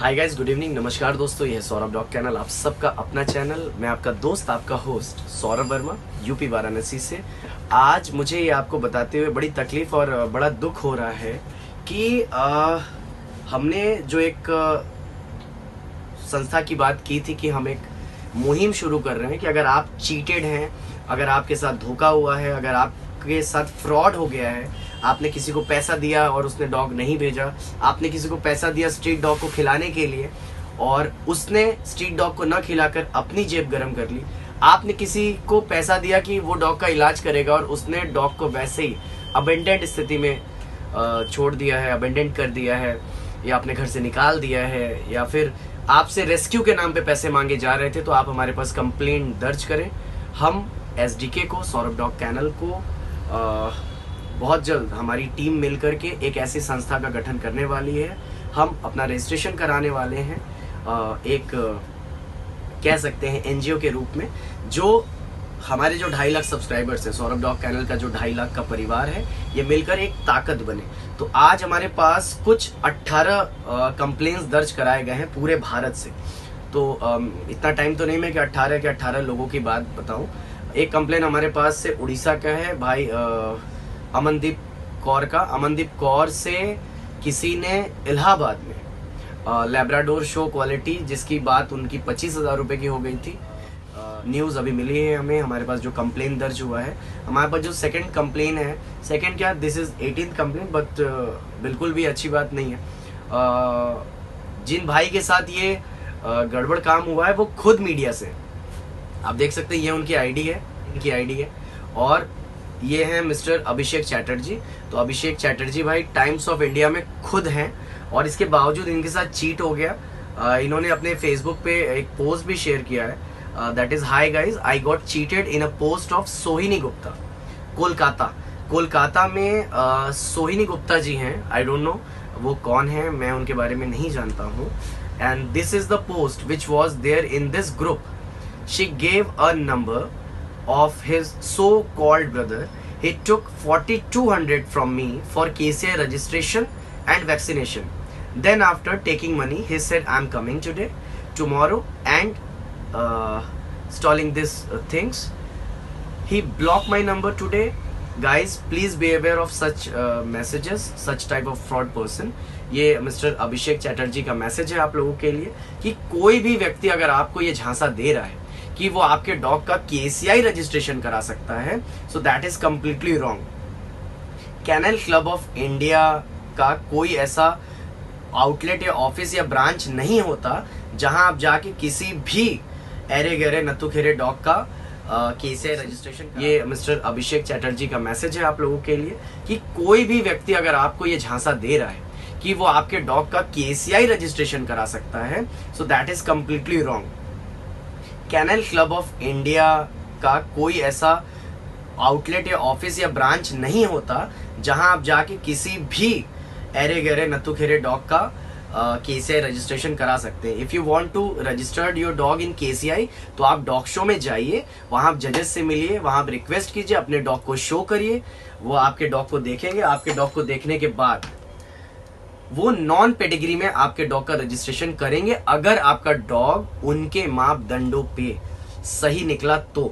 Hi guys, good evening, नमस्कार दोस्तों। ये है सौरभ डॉग चैनल, आप सबका अपना चैनल। मैं आपका दोस्त, आपका होस्ट सौरभ वर्मा, यूपी वाराणसी से। आज मुझे ये आपको बताते हुए बड़ी तकलीफ और बड़ा दुख हो रहा है कि हमने जो एक संस्था की बात की थी कि हम एक मुहिम शुरू कर रहे हैं कि अगर आप चीटेड हैं, अगर आपके साथ धोखा हुआ है, अगर आपके साथ फ्रॉड हो गया है, आपने किसी को पैसा दिया और उसने डॉग नहीं भेजा, आपने किसी को पैसा दिया स्ट्रीट डॉग को खिलाने के लिए और उसने स्ट्रीट डॉग को न खिलाकर अपनी जेब गर्म कर ली, आपने किसी को पैसा दिया कि वो डॉग का इलाज करेगा और उसने डॉग को वैसे ही अबेंडेंट स्थिति में छोड़ दिया है, अबेंडेंट कर दिया है, या अपने घर से निकाल दिया है, या फिर आपसे रेस्क्यू के नाम पे पैसे मांगे जा रहे थे, तो आप हमारे पास कंप्लेंट दर्ज करें। हम एसडीके को, सौरभ डॉग कैनल को बहुत जल्द हमारी टीम मिलकर के एक ऐसी संस्था का गठन करने वाली है। हम अपना रजिस्ट्रेशन कराने वाले हैं एक कह सकते हैं एनजीओ के रूप में, जो हमारे जो 2.5 लाख सब्सक्राइबर्स हैं, सौरभ डॉग कैनल का जो 2.5 लाख का परिवार है, ये मिलकर एक ताकत बने। तो आज हमारे पास कुछ 18 कंप्लेंट्स दर्ज कराए गए हैं पूरे भारत से। तो इतना टाइम तो नहीं मैं कि 18 के 18 लोगों की बात बताऊं। एक कंप्लेन हमारे पास से उड़ीसा का है भाई अमनदीप कौर का। अमनदीप कौर से किसी ने इलाहाबाद में लैब्राडोर शो क्वालिटी, जिसकी बात उनकी 25,000 रुपये की हो गई थी। न्यूज़ अभी मिली है हमें, हमारे पास जो कंप्लेन दर्ज हुआ है। हमारे पास जो सेकंड कंप्लेन है, सेकंड क्या, this is 18th complain, but बिल्कुल भी अच्छी बात नहीं है। जिन भाई के साथ ये गड़बड़ काम हुआ है वो खुद मीडिया से, आप देख सकते हैं, ये उनकी आईडी है, इनकी आईडी है, और ये हैं मिस्टर अभिषेक चैटर्जी। तो अभिषेक चैटर्जी भाई टाइम्स ऑफ इंडिया में खुद हैं, और इसके बावजूद इनके साथ चीट हो गया। इन्होंने अपने फेसबुक पे एक पोस्ट भी शेयर किया है, that is hi guys, I got cheated in a post of सोहिनी गुप्ता, कोलकाता। कोलकाता में सोहिनी गुप्ता जी हैं, आई डोंट नो वो कौन है, मैं उनके बारे में नहीं जानता हूँ। And this is the post which was there in this group. She gave a number of his so-called brother. He took 4,200 from me for KCI registration and vaccination. Then after taking money, he said, "I'm coming today, tomorrow, and stalling these things." He blocked my number today. Guys, please be aware of such messages, such type of fraud person. ये mister अभिषेक चैटर्जी का message है आप लोगों के लिए कि कोई भी व्यक्ति अगर आपको ये झांसा दे रहा है कि वो आपके डॉग का केसीआई रजिस्ट्रेशन करा सकता है, so that is completely wrong. Kennel club of India का कोई ऐसा आउटलेट या ऑफिस या ब्रांच नहीं होता जहां आप जाके किसी भी एरे गहरे नत्थु खेरे डॉग का केसीआई रजिस्ट्रेशन। ये मिस्टर अभिषेक चैटर्जी का मैसेज है आप लोगों के लिए कि कोई भी व्यक्ति अगर आपको ये झांसा दे रहा है कि वो आपके डॉग का केसीआई रजिस्ट्रेशन करा सकता है, so that is completely wrong. Kennel club of India का कोई ऐसा आउटलेट या ऑफिस या ब्रांच नहीं होता जहां आप जाके किसी भी एरे गहरे नत्थु खेरे डॉग का केसीआई रजिस्ट्रेशन करा सकते हैं। If you want to registered your dog in KCI, तो आप डॉग शो में जाइए, वहां आप जजेस से मिलिए, वहां आप रिक्वेस्ट कीजिए, अपने डॉग को शो करिए, वो आपके डॉग को देखेंगे। आपके डॉग को देखने के बाद वो नॉन पेडिग्री में आपके डॉग का रजिस्ट्रेशन करेंगे। अगर आपका डॉग उनके मापदंडों पे सही निकला तो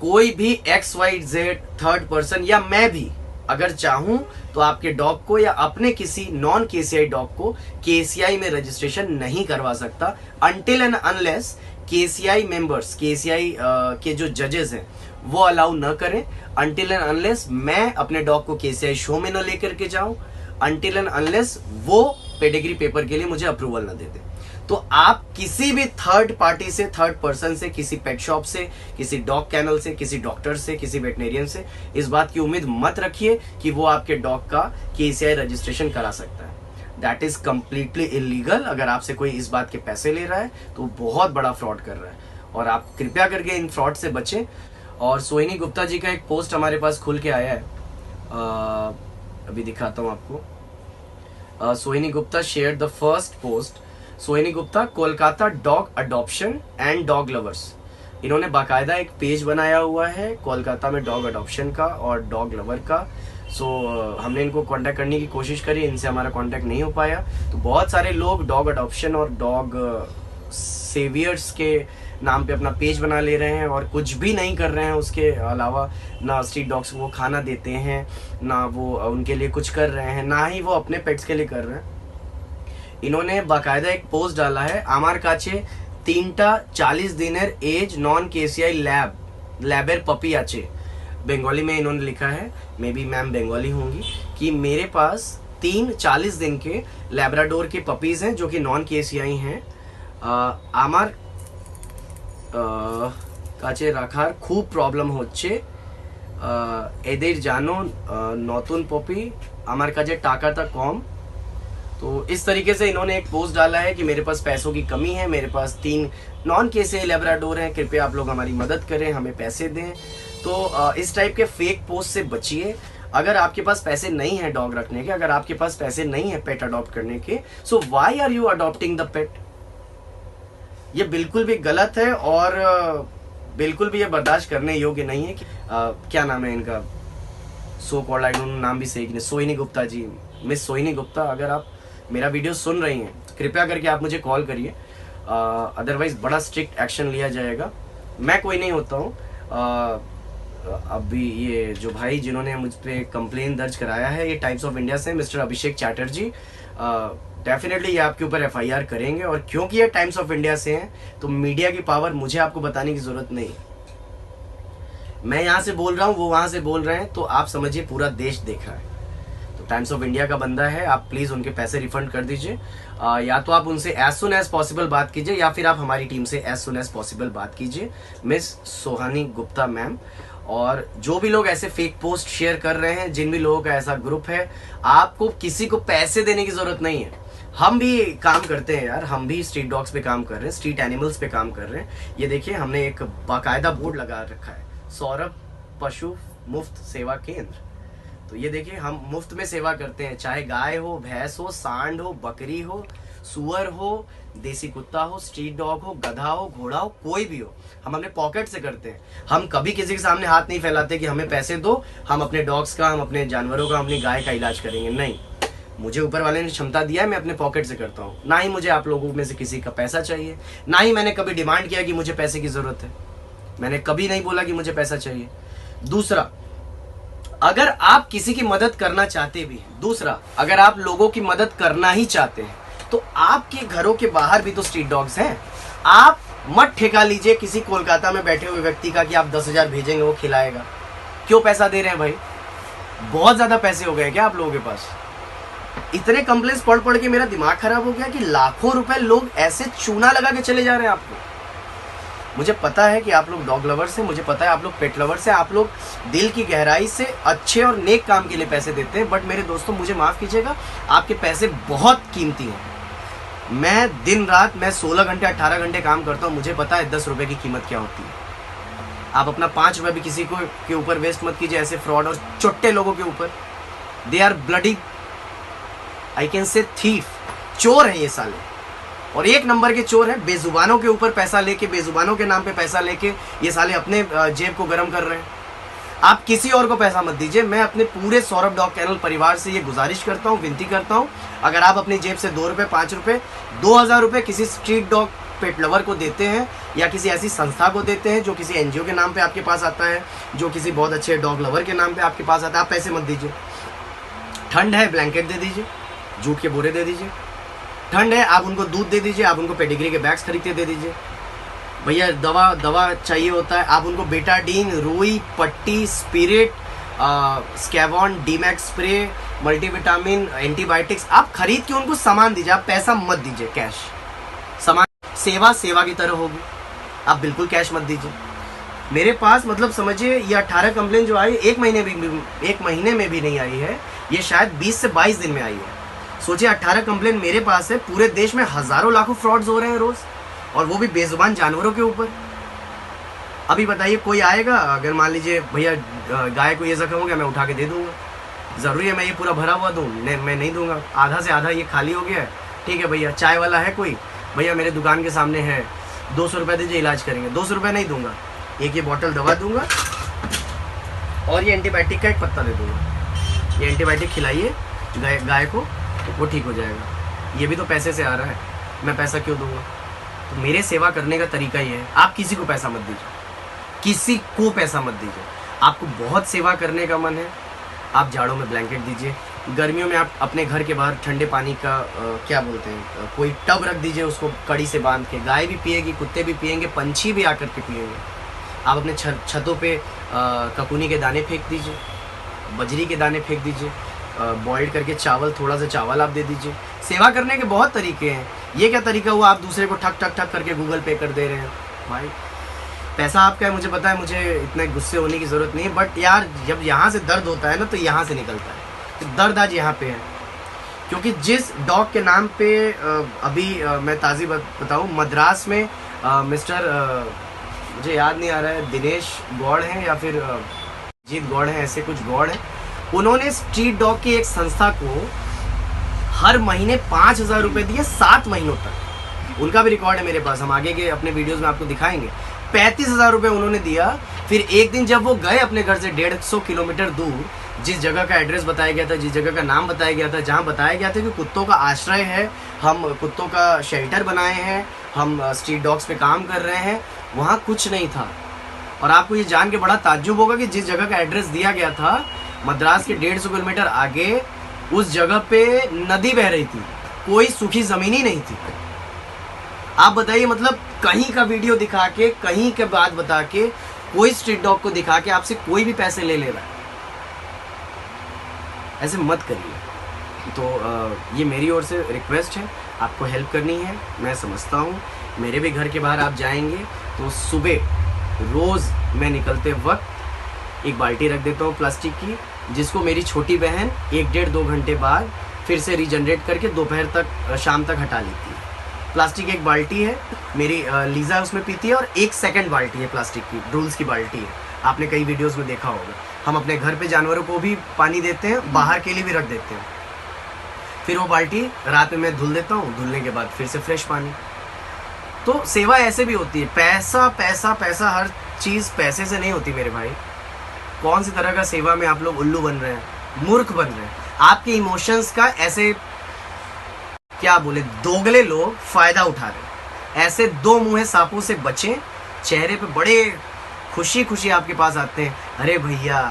कोई भी XYZ थर्ड पर्सन या मैं भी अगर चाहूं तो आपके डॉग को या अपने किसी नॉन केसीआई डॉग को केसीआई में रजिस्ट्रेशन नहीं करवा सकता, until and unless KCI members, KCI के जो जजेस हैं वो अलाउ न करें, अनटिल एंड अनलेस मैं अपने डॉग को केसीआई शो में न लेकर के जाऊं, अनटिल एंड अनलेस वो पेडिग्री पेपर के लिए मुझे अप्रूवल न देते। तो आप किसी भी थर्ड पार्टी से, थर्ड पर्सन से, किसी पेट शॉप से, किसी डॉग कैनल से, किसी डॉक्टर से, किसी वेटनेरियन से इस बात की उम्मीद मत रखिए कि वो आपके डॉग का केसीआई रजिस्ट्रेशन करा सकता है। That is completely illegal. अगर आपसे कोई इस बात के पैसे ले रहा है तो बहुत बड़ा फ्रॉड कर रहा है, और आप कृपया करके इन फ्रॉड से बचें। और सोहिनी गुप्ता जी का एक पोस्ट हमारे पास खुल के आया है, अभी दिखाता हूं आपको। Sohini Gupta share the first post. Sohini Gupta, Kolkata dog adoption and dog lovers. इन्होंने बाकायदा एक पेज बनाया हुआ है कोलकाता में डॉग अडॉप्शन का और डॉग लवर का। सो हमने इनको कांटेक्ट करने की कोशिश करी, इनसे हमारा कांटेक्ट नहीं हो पाया। तो बहुत सारे लोग डॉग अडॉप्शन और डॉग सेवियर्स के नाम पे अपना पेज बना ले रहे हैं और कुछ भी नहीं कर रहे हैं उसके अलावा। ना स्ट्रीट डॉग्स को वो खाना देते हैं, ना वो उनके लिए कुछ कर रहे हैं, ना ही वो अपने पेट्स के लिए कर रहे हैं। इन्होंने बाकायदा एक पोस्ट डाला है, आमार काचे 3टा 40 दिनेर एज नॉन केसीआई लैबर पपी आचे। बंगाली में इन्होंने लिखा है, मे बी मैम बंगाली होंगी, कि मेरे पास 3 40 दिन के लैब्राडोर के पपीज हैं जो कि नॉन केसीआई हैं। आमार কাছে রাখার খুব প্রবলেম হচ্ছে, এদের জানো নতুন পপি আমার কাছে টাকাটা কম। तो इस तरीके से इन्होंने एक पोस्ट डाला है कि मेरे पास पैसों की कमी है, मेरे पास 3 नॉन केसीआई लैब्राडोर हैं, कृपया आप लोग हमारी मदद करें, हमें पैसे दें। तो इस टाइप के फेक पोस्ट से बचिए। अगर आपके पास पैसे नहीं है डॉग रखने के, अगर आपके पास पैसे नहीं है पेट अडॉप्ट करने के, so why are you adopting the pet? ये बिल्कुल भी गलत है और बिल्कुल भी ये बर्दाश्त करने योग्य नहीं है कि क्या नाम है इनका, so called, I don't know नाम भी सही नहीं, सोहिनी गुप्ता जी, मिस सोहिनी गुप्ता, अगर आप मेरा वीडियो सुन रही हैं तो कृपया करके आप मुझे कॉल करिए, अदरवाइज बड़ा स्ट्रिक्ट एक्शन लिया जाएगा। मैं कोई नहीं होता हूँ। अभी ये जो भाई जिन्होंने मुझ पे कंप्लेन दर्ज कराया है, ये टाइम्स ऑफ इंडिया से मिस्टर अभिषेक चैटर्जी, डेफिनेटली ये आपके ऊपर एफआईआर करेंगे। और क्योंकि ये टाइम्स ऑफ इंडिया से हैं तो मीडिया की पावर मुझे आपको बताने की जरूरत नहीं। मैं यहाँ से बोल रहा हूँ, वो वहां से बोल रहे हैं, तो आप समझिए पूरा देश देख रहा है। तो टाइम्स ऑफ इंडिया का बंदा है, आप प्लीज उनके पैसे रिफंड कर दीजिए, या तो आप उनसे एज सुन एज पॉसिबल बात कीजिए, या फिर आप हमारी टीम से एज सुन एज पॉसिबल बात कीजिए, मिस सोहानी गुप्ता मैम। और जो भी लोग ऐसे फेक पोस्ट शेयर कर रहे हैं, जिन भी लोगों का ऐसा ग्रुप है, आपको किसी को पैसे देने की जरूरत नहीं है। हम भी काम करते हैं यार, हम भी स्ट्रीट डॉग्स पे काम कर रहे हैं, स्ट्रीट एनिमल्स पे काम कर रहे हैं। ये देखिए हमने एक बाकायदा बोर्ड लगा रखा है, सौरभ पशु मुफ्त सेवा केंद्र। तो ये देखिए हम मुफ्त में सेवा करते हैं, चाहे गाय हो, भैंस हो, सांड हो, बकरी हो, सुअर हो, देसी कुत्ता हो, स्ट्रीट डॉग हो, गधा हो, घोड़ा हो, कोई भी हो, हम अपने पॉकेट से करते हैं। हम कभी किसी के सामने हाथ नहीं फैलाते कि हमें पैसे दो, हम अपने डॉग्स का, हम अपने जानवरों का, अपनी गाय का इलाज करेंगे। नहीं, मुझे ऊपर वाले ने क्षमता दिया है, मैं अपने पॉकेट से करता हूँ। ना ही मुझे आप लोगों में से किसी का पैसा चाहिए, ना ही मैंने कभी डिमांड किया कि मुझे पैसे की जरूरत है। मैंने कभी नहीं बोला कि मुझे पैसा चाहिए। दूसरा, अगर आप किसी की मदद करना चाहते भी हैं, दूसरा अगर आप लोगों की मदद करना ही चाहते हैं, तो आपके घरों के बाहर भी तो स्ट्रीट डॉग्स हैं। आप मत ठेका लीजिए किसी कोलकाता में बैठे हुए व्यक्ति का कि आप 10,000 भेजेंगे वो खिलाएगा। क्यों पैसा दे रहे हैं भाई? बहुत ज्यादा पैसे हो गए क्या आप लोगों के पास? इतने कंप्लेंट्स पढ़ पढ़ के मेरा दिमाग खराब हो गया कि लाखों रुपए लोग ऐसे चूना लगा के चले जा रहे हैं आपको। मुझे पता है कि आप लोग डॉग लवर्स हैं, मुझे पता है आप लोग पेट लवर्स हैं, आप लोग दिल की गहराई से अच्छे और नेक काम के लिए पैसे देते हैं। बट मेरे दोस्तों, मुझे माफ कीजिएगा, आपके पैसे बहुत कीमती हैं। मैं दिन रात 16 घंटे 18 घंटे काम करता हूँ, मुझे पता है 10 रुपए की कीमत क्या होती है। आप अपना 5 रुपए भी किसी को के ऊपर वेस्ट मत कीजिए, ऐसे फ्रॉड और चुट्टे लोगों के ऊपर। They are bloody, I can say thief, चोर है ये साले, और एक नंबर के चोर है। बेजुबानों के ऊपर पैसा लेके, बेजुबानों के नाम पे पैसा लेके ये साले अपने जेब को गर्म कर रहे हैं। आप किसी और को पैसा मत दीजिए। मैं अपने पूरे सौरभ डॉग कैनल परिवार से ये गुजारिश करता हूँ, विनती करता हूँ, अगर आप अपनी जेब से 2 रुपए, 5 रुपए, 2,000 रुपए किसी स्ट्रीट डॉग पेट लवर को देते हैं, या किसी ऐसी संस्था को देते हैं जो किसी एनजीओ के नाम पे आपके पास आता है, जो किसी बहुत अच्छे डॉग लवर के नाम पे आपके पास आता है, आप पैसे मत दीजिए। ठंड है, ब्लैंकेट दे दीजिए, जूट के बोरे दे दीजिए। ठंड है, आप उनको दूध दे दीजिए, आप उनको पेडिग्री के बैग्स खरीद के दे दीजिए। भैया दवा चाहिए होता है, आप उनको बेटाडीन, रुई, पट्टी, स्पिरिट, स्कैवॉन, डीमैक्स स्प्रे, मल्टीविटामिन, एंटीबायोटिक्स आप खरीद के उनको सामान दीजिए। आप पैसा मत दीजिए, कैश। सामान सेवा की तरह होगी, आप बिल्कुल कैश मत दीजिए। मेरे पास मतलब समझिए ये 18 कंप्लेन जो आई, एक महीने में भी नहीं आई है, ये शायद 20 से 22 दिन में आई है। सोचिए 18 कंप्लेन मेरे पास है, पूरे देश में हजारों लाखों फ्रॉड्स हो रहे हैं रोज, और वो भी बेजुबान जानवरों के ऊपर। अभी बताइए कोई आएगा, अगर मान लीजिए भैया गाय को ये जख्म हो गया, मैं उठा के दे दूंगा? जरूरी है मैं ये पूरा भरा हुआ दूं? मैं नहीं दूंगा। आधा से आधा ये खाली हो गया है, ठीक है भैया। चाय वाला है कोई? भैया मेरे दुकान के सामने है, 200 रुपये दीजिए, इलाज करेंगे। 200 रुपये नहीं दूंगा, एक ये बॉटल दवा दूंगा और ये एंटीबायोटिक का एक पत्ता दे दूंगा। ये एंटीबायोटिक खिलाइए गाय को, वो ठीक हो जाएगा। ये भी तो पैसे से आ रहा है, मैं पैसा क्यों दूंगा? तो मेरे सेवा करने का तरीका ये है, आप किसी को पैसा मत दीजिए, किसी को पैसा मत दीजिए। आपको बहुत सेवा करने का मन है, आप जाड़ों में ब्लैंकेट दीजिए, गर्मियों में आप अपने घर के बाहर ठंडे पानी का क्या बोलते हैं, कोई टब रख दीजिए, उसको कड़ी से बांध के, गाय भी पिएगी, कुत्ते भी पिएंगे, पंछी भी आकर के पिएंगे। आप अपने छतों पे ककूनी के दाने फेंक दीजिए, बजरी के दाने फेंक दीजिए, बॉइल्ड करके चावल, थोड़ा सा चावल आप दे दीजिए। सेवा करने के बहुत तरीके हैं। ये क्या तरीका हुआ आप दूसरे को ठक ठक ठक करके गूगल पे कर दे रहे हैं? भाई पैसा आपका है, मुझे पता है, मुझे इतने गुस्से होने की ज़रूरत नहीं है, बट यार जब यहाँ से दर्द होता है ना तो यहाँ से निकलता है। तो दर्द आज यहाँ पे है, क्योंकि जिस डॉग के नाम पे अभी मैं ताज़ी बताऊँ, मद्रास में मिस्टर मुझे याद नहीं आ रहा है, दिनेश गौड़ हैं या फिर जीत गौड़ हैं, ऐसे कुछ गौड़ हैं, उन्होंने स्ट्रीट डॉग की एक संस्था को हर महीने 5,000 रुपये दिए 7 महीनों तक। उनका भी रिकॉर्ड है मेरे पास, हम आगे के अपने वीडियोस में आपको दिखाएंगे। 35,000 रुपये उन्होंने दिया। फिर एक दिन जब वो गए अपने घर से 150 किलोमीटर दूर, जिस जगह का एड्रेस बताया गया था, जिस जगह का नाम बताया गया था, जहाँ बताया गया था कि कुत्तों का आश्रय है, हम कुत्तों का शेल्टर बनाए हैं, हम स्ट्रीट डॉग्स पे काम कर रहे हैं, वहाँ कुछ नहीं था। और आपको ये जान के बड़ा ताज्जुब होगा कि जिस जगह का एड्रेस दिया गया था, मद्रास के 150 किलोमीटर आगे, उस जगह पे नदी बह रही थी, कोई सूखी जमीन ही नहीं थी। आप बताइए, मतलब कहीं का वीडियो दिखा के, कहीं के बात बता के, कोई स्ट्रीट डॉग को दिखा के आपसे कोई भी पैसे ले रहा है। ऐसे मत करिए। तो ये मेरी ओर से रिक्वेस्ट है, आपको हेल्प करनी है, मैं समझता हूँ। मेरे भी घर के बाहर आप जाएंगे तो सुबह रोज़ मैं निकलते वक्त एक बाल्टी रख देता हूँ प्लास्टिक की, जिसको मेरी छोटी बहन 1-1.5-2 घंटे बाद फिर से रीजनरेट करके दोपहर तक, शाम तक हटा लेती है। प्लास्टिक एक बाल्टी है मेरी, लीजा उसमें पीती है, और 1 सेकंड बाल्टी है प्लास्टिक की, ड्रूल्स की बाल्टी है, आपने कई वीडियोस में देखा होगा। हम अपने घर पे जानवरों को भी पानी देते हैं, बाहर के लिए भी रख देते हैं। फिर वो बाल्टी रात में मैं धुल देता हूँ, धुलने के बाद फिर से फ्रेश पानी। तो सेवा ऐसे भी होती है। पैसा पैसा पैसा, हर चीज़ पैसे से नहीं होती मेरे भाई। कौन सी तरह का सेवा में आप लोग उल्लू बन रहे हैं, मूर्ख बन रहे हैं। आपके इमोशंस का ऐसे क्या बोले, दोगले लोग फायदा उठा रहे हैं। ऐसे दो मुंहे सांपों से बचें। चेहरे पे बड़े खुशी खुशी आपके पास आते हैं, अरे भैया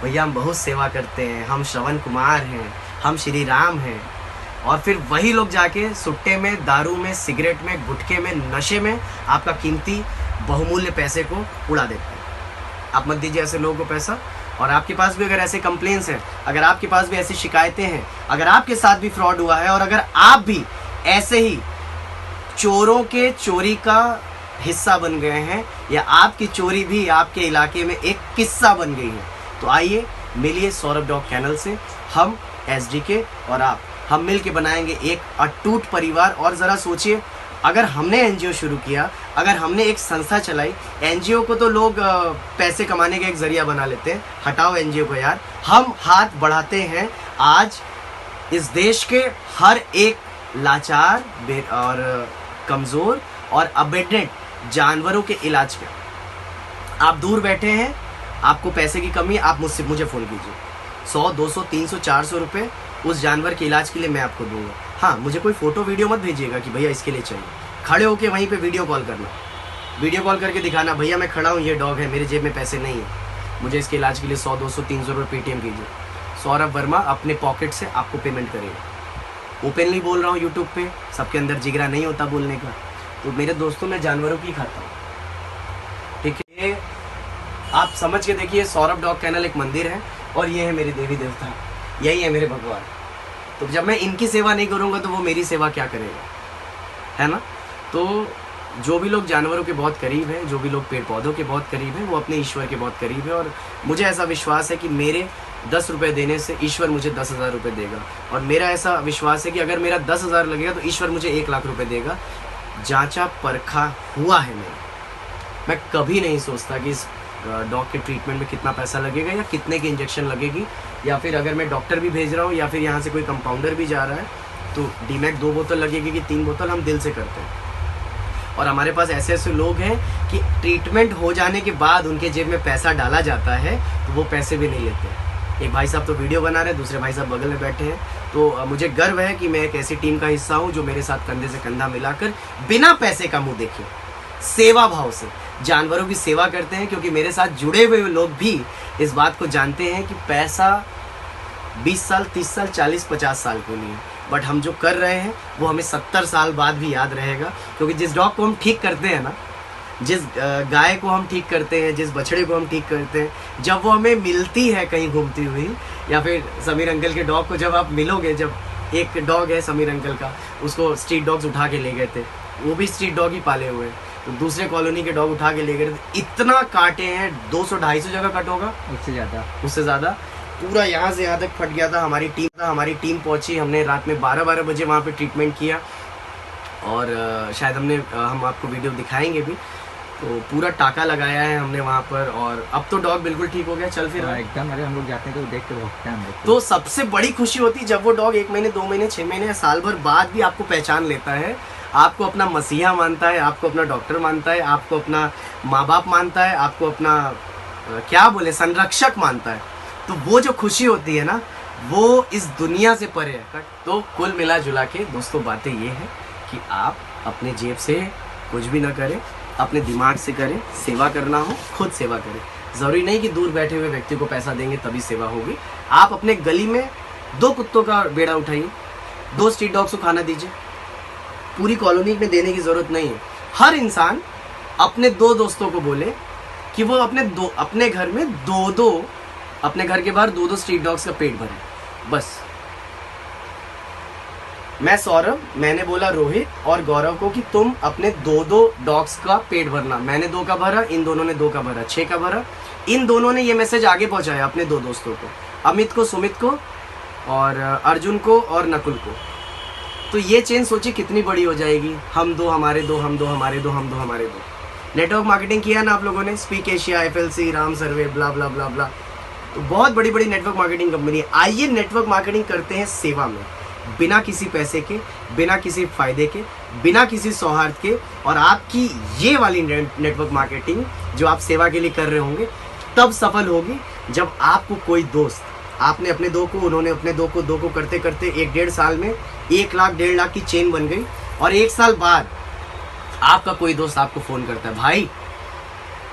भैया हम बहुत सेवा करते हैं, हम श्रवण कुमार हैं, हम श्री राम हैं। और फिर वही लोग जाके सुट्टे में, दारू में, सिगरेट में, गुटखे में, नशे में आपका कीमती बहुमूल्य पैसे को उड़ा देते हैं। आप मत दीजिए ऐसे लोगों को पैसा। और आपके पास भी अगर ऐसे कंप्लेंट्स हैं, अगर आपके पास भी ऐसी शिकायतें हैं, अगर आपके साथ भी फ्रॉड हुआ है, और अगर आप भी ऐसे ही चोरों के चोरी का हिस्सा बन गए हैं, या आपकी चोरी भी आपके इलाके में एक किस्सा बन गई है, तो आइए मिलिए सौरभ डॉग कैनल से। हम SDK और आप, हम मिल के बनाएंगे एक अटूट परिवार। और ज़रा सोचिए, अगर हमने NGO शुरू किया, अगर हमने एक संस्था चलाई, NGO को तो लोग पैसे कमाने का एक जरिया बना लेते हैं, हटाओ NGO को यार। हम हाथ बढ़ाते हैं आज इस देश के हर एक लाचार और कमज़ोर और अबेडेंट जानवरों के इलाज के। आप दूर बैठे हैं, आपको पैसे की कमी, आप मुझे फ़ोन कीजिए, 100, 200, 300, 400 रुपये उस जानवर के इलाज के लिए मैं आपको दूंगा। हाँ, मुझे कोई फ़ोटो वीडियो मत भेजिएगा कि भैया इसके लिए चाहिए। खड़े होके वहीं पे वीडियो कॉल करना, वीडियो कॉल करके दिखाना, भैया मैं खड़ा हूँ, ये डॉग है, मेरे जेब में पैसे नहीं है, मुझे इसके इलाज के लिए 100, 200, 300 रुपये पेटीएम कीजिए। सौरभ वर्मा अपने पॉकेट से आपको पेमेंट करेगा। ओपनली बोल रहा हूँ यूट्यूब पे, सबके अंदर जिगरा नहीं होता बोलने का। तो मेरे दोस्तों, मैं जानवरों की खाता हूँ, ठीक है। आप समझ के देखिए, सौरभ डॉग कैनल एक मंदिर है, और ये है मेरे देवी देवता, यही है मेरे भगवान। तो जब मैं इनकी सेवा नहीं करूँगा तो वो मेरी सेवा क्या करेगा, है ना। तो जो भी लोग जानवरों के बहुत करीब हैं, जो भी लोग पेड़ पौधों के बहुत करीब हैं, वो अपने ईश्वर के बहुत करीब है। और मुझे ऐसा विश्वास है कि मेरे 10 रुपये देने से ईश्वर मुझे 10,000 रुपये देगा। और मेरा ऐसा विश्वास है कि अगर मेरा 10,000 लगेगा तो ईश्वर मुझे 1,00,000 रुपये देगा। जांचा परखा हुआ है मेरा। मैं कभी नहीं सोचता कि इस डॉग के ट्रीटमेंट में कितना पैसा लगेगा, या कितने की इंजेक्शन लगेगी, या फिर अगर मैं डॉक्टर भी भेज रहा हूँ, या फिर यहाँ से कोई कंपाउंडर भी जा रहा है, तो डीमैक 2 बोतल लगेगी कि 3 बोतल, हम दिल से करते हैं। और हमारे पास ऐसे ऐसे लोग हैं कि ट्रीटमेंट हो जाने के बाद उनके जेब में पैसा डाला जाता है तो वो पैसे भी नहीं लेते। एक भाई साहब तो वीडियो बना रहे हैं, दूसरे भाई साहब बगल में बैठे हैं। तो मुझे गर्व है कि मैं एक ऐसी टीम का हिस्सा हूँ जो मेरे साथ कंधे से कंधा मिलाकर बिना पैसे का मुंह देखे सेवा भाव से जानवरों की सेवा करते हैं। क्योंकि मेरे साथ जुड़े हुए लोग भी इस बात को जानते हैं कि पैसा 20 साल 30 साल 40 50 साल के लिए, बट हम जो कर रहे हैं वो हमें 70 साल बाद भी याद रहेगा। क्योंकि जिस डॉग को हम ठीक करते हैं ना, जिस गाय को हम ठीक करते हैं, जिस बछड़े को हम ठीक करते हैं, जब वो हमें मिलती है कहीं घूमती हुई, या फिर समीर अंकल के डॉग को जब आप मिलोगे, जब एक डॉग है समीर अंकल का, उसको स्ट्रीट डॉग्स उठा के ले गए थे, वो भी स्ट्रीट डॉग ही पाले हुए हैं, तो दूसरे कॉलोनी के डॉग उठा के ले गए थे, इतना काटे हैं, 200-250 जगह कट होगा, उससे ज़्यादा पूरा यहाँ से यहाँ तक फट गया था। हमारी टीम पहुंची, हमने रात में 12 बजे वहाँ पे ट्रीटमेंट किया, और शायद हम आपको वीडियो दिखाएंगे भी। तो पूरा टाका लगाया है हमने वहाँ पर, और अब तो डॉग बिल्कुल ठीक हो गया, चल फिर रहा है एकदम। अरे हम लोग जाते हैं तो देख के भौंकते हैं हम लोग। तो सबसे बड़ी खुशी होती है जब वो डॉग 1 महीने 2 महीने 6 महीने साल भर बाद भी आपको पहचान लेता है, आपको अपना मसीहा मानता है, आपको अपना डॉक्टर मानता है, आपको अपना माँ बाप मानता है, आपको अपना क्या बोले संरक्षक मानता है। तो वो जो खुशी होती है ना, वो इस दुनिया से परे है। तो कुल मिला जुला के दोस्तों बातें ये है कि आप अपने जेब से कुछ भी ना करें, अपने दिमाग से करें। सेवा करना हो खुद सेवा करें, ज़रूरी नहीं कि दूर बैठे हुए व्यक्ति को पैसा देंगे तभी सेवा होगी। आप अपने गली में 2 कुत्तों का बेड़ा उठाइए, 2 स्ट्रीट डॉग्स को खाना दीजिए, पूरी कॉलोनी में देने की ज़रूरत नहीं है। हर इंसान अपने 2 दोस्तों को बोले कि वो अपने घर में अपने घर के बाहर 2 स्ट्रीट डॉग्स का पेट भरे, बस। मैं सौरभ, मैंने बोला रोहित और गौरव को कि तुम अपने 2 डॉग्स का पेट भरना। मैंने 2 का भरा, इन दोनों ने 2 का भरा, 6 का भरा। इन दोनों ने ये मैसेज आगे पहुंचाया अपने 2 दोस्तों को, अमित को, सुमित को, और अर्जुन को और नकुल को। तो ये चेन सोचिए कितनी बड़ी हो जाएगी। हम 2 हमारे 2, हम 2 हमारे 2, हम 2 हमारे 2। नेटवर्क मार्केटिंग किया ना आप लोगों ने, स्पीक एशिया, FLC, राम सर्वे, ब्ला ब्ला ब्ला ब्ला। तो बहुत बड़ी बड़ी नेटवर्क मार्केटिंग कंपनी है। आइए नेटवर्क मार्केटिंग करते हैं सेवा में, बिना किसी पैसे के, बिना किसी फायदे के, बिना किसी सौहार्द के। और आपकी ये वाली नेटवर्क मार्केटिंग जो आप सेवा के लिए कर रहे होंगे तब सफल होगी जब आपको कोई दोस्त, आपने अपने 2 को, उन्होंने अपने 2 को करते करते 1-1.5 साल में 1 लाख 1.5 लाख की चेन बन गई। और 1 साल बाद आपका कोई दोस्त आपको फ़ोन करता है, भाई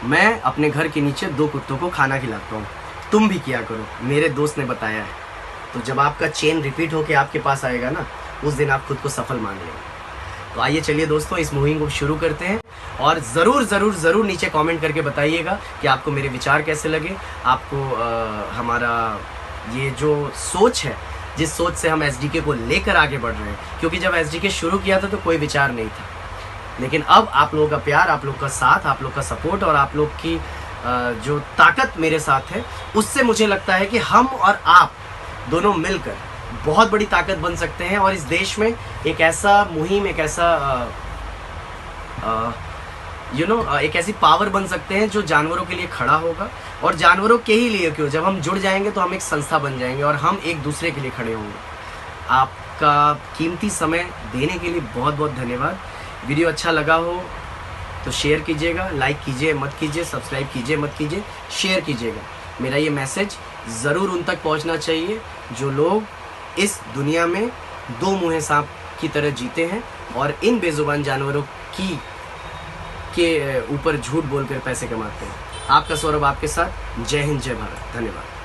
मैं अपने घर के नीचे 2 कुत्तों को खाना खिलाता हूँ, तुम भी किया करो, मेरे दोस्त ने बताया है। तो जब आपका चेन रिपीट होके आपके पास आएगा ना, उस दिन आप खुद को सफल मान लेंगे। तो आइए चलिए दोस्तों इस मुहिम को शुरू करते हैं, और ज़रूर नीचे कमेंट करके बताइएगा कि आपको मेरे विचार कैसे लगे, आपको हमारा ये जो सोच है, जिस सोच से हम SDK को लेकर आगे बढ़ रहे हैं। क्योंकि जब SDK शुरू किया था तो कोई विचार नहीं था, लेकिन अब आप लोगों का प्यार, आप लोग का साथ, आप लोग का सपोर्ट और आप लोग की जो ताकत मेरे साथ है, उससे मुझे लगता है कि हम और आप दोनों मिलकर बहुत बड़ी ताकत बन सकते हैं। और इस देश में एक ऐसा मुहिम, एक ऐसा एक ऐसी पावर बन सकते हैं जो जानवरों के लिए खड़ा होगा। और जानवरों के ही लिए क्यों, जब हम जुड़ जाएंगे तो हम एक संस्था बन जाएंगे और हम एक दूसरे के लिए खड़े होंगे। आपका कीमती समय देने के लिए बहुत बहुत धन्यवाद। वीडियो अच्छा लगा हो तो शेयर कीजिएगा, लाइक कीजिए मत कीजिए, सब्सक्राइब कीजिए मत कीजिए, शेयर कीजिएगा। मेरा ये मैसेज ज़रूर उन तक पहुंचना चाहिए जो लोग इस दुनिया में 2 मुँहे सांप की तरह जीते हैं और इन बेजुबान जानवरों के ऊपर झूठ बोलकर पैसे कमाते हैं। आपका सौरभ आपके साथ। जय हिंद, जय भारत, धन्यवाद।